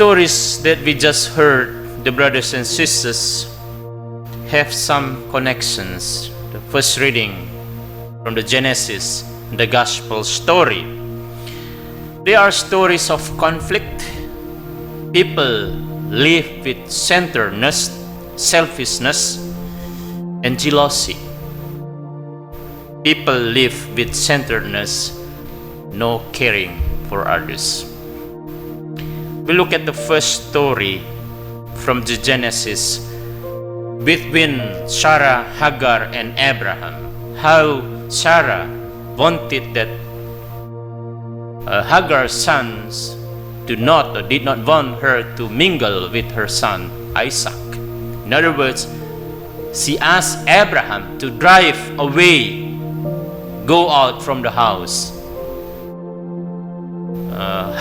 stories that we just heard, the brothers and sisters, have some connections. The first reading from the Genesis, the Gospel story. They are stories of conflict. People live with centeredness, selfishness, and jealousy. People live with centeredness, no caring for others. We look at the first story from the Genesis between Sarah, Hagar, and Abraham. How Sarah wanted that Hagar's sons did not want her to mingle with her son Isaac. In other words, she asked Abraham to drive away, go out from the house,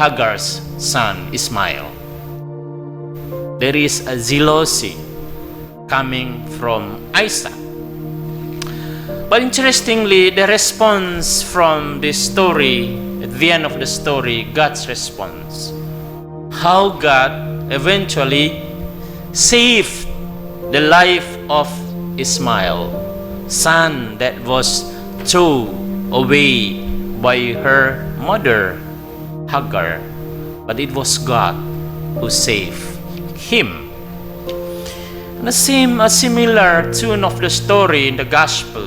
Hagar's son Ismail. There is a jealousy coming from Isaac. But interestingly, the response from this story, at the end of the story, God's response. How God eventually saved the life of Ismail, son that was thrown away by her mother Hagar, but it was God who saved him. And a similar tune of the story in the Gospel.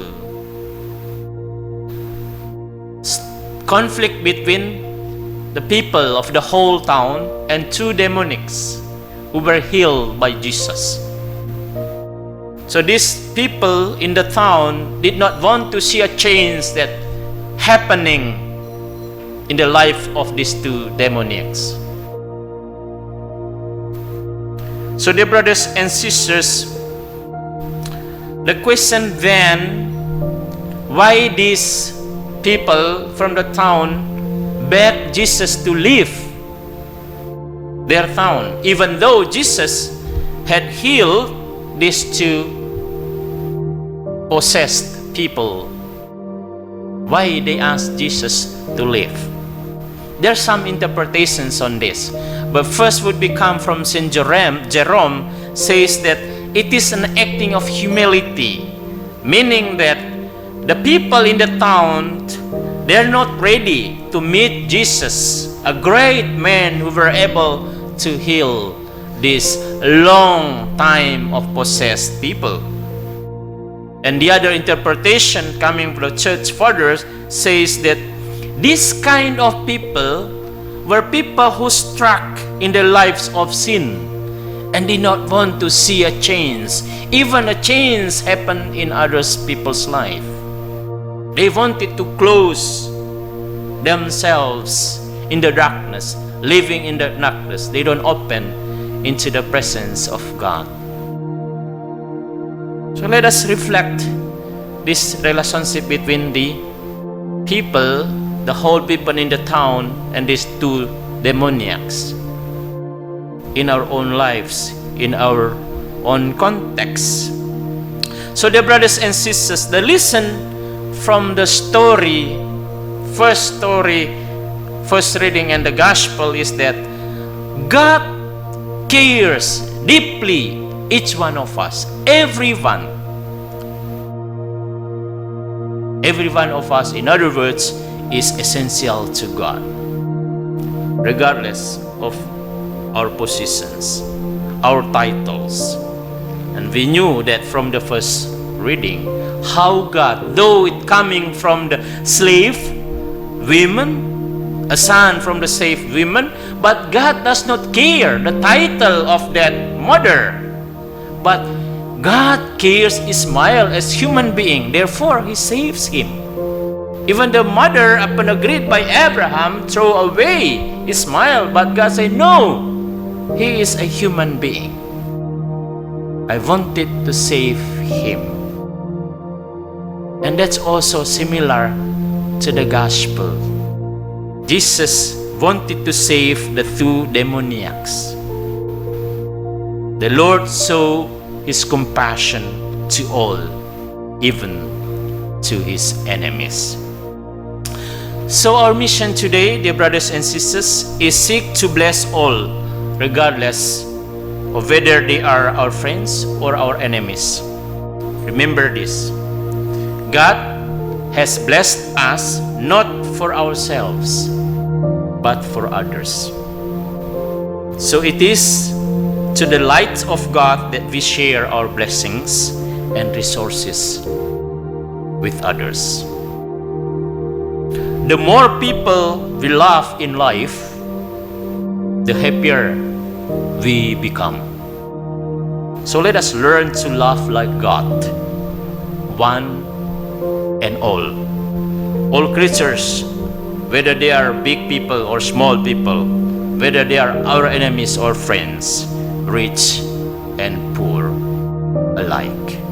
Conflict between the people of the whole town and two demonics who were healed by Jesus. So these people in the town did not want to see a change that happening in the life of these two demoniacs. So dear brothers and sisters, the question then, why these people from the town begged Jesus to leave their town, even though Jesus had healed these two possessed people? Why they asked Jesus to leave? There are some interpretations on this, but first would become from Saint Jerome says that it is an acting of humility, meaning that the people in the town, they're not ready to meet Jesus, a great man who were able to heal this long time of possessed people. And the other interpretation coming from the church fathers says that this kind of people were people who struck in their lives of sin and did not want to see a change. Even a change happened in other people's life. They wanted to close themselves in the darkness, living in the darkness. They don't open into the presence of God. So let us reflect this relationship between the people, the whole people in the town, and these two demoniacs in our own lives, in our own context. So dear brothers and sisters, the lesson from the story, first reading in the Gospel is that God cares deeply each one of us, everyone of us, in other words, is essential to God, regardless of our positions, our titles. And we knew that from the first reading, how God, though it coming from the slave women, a son from the slave women, but God does not care the title of that mother. But God cares Ismail as human being, therefore He saves him. Even the mother, upon agreed by Abraham, throw away Ismail, but God said, no, he is a human being. I wanted to save him. And that's also similar to the Gospel. Jesus wanted to save the two demoniacs. The Lord showed His compassion to all, even to His enemies. So our mission today, dear brothers and sisters, is seek to bless all regardless of whether they are our friends or our enemies. Remember this: God has blessed us not for ourselves, but for others. So it is to the light of God that we share our blessings and resources with others. The more people we love in life, the happier we become. So let us learn to love like God, one and all. All creatures, whether they are big people or small people, whether they are our enemies or friends, rich and poor alike.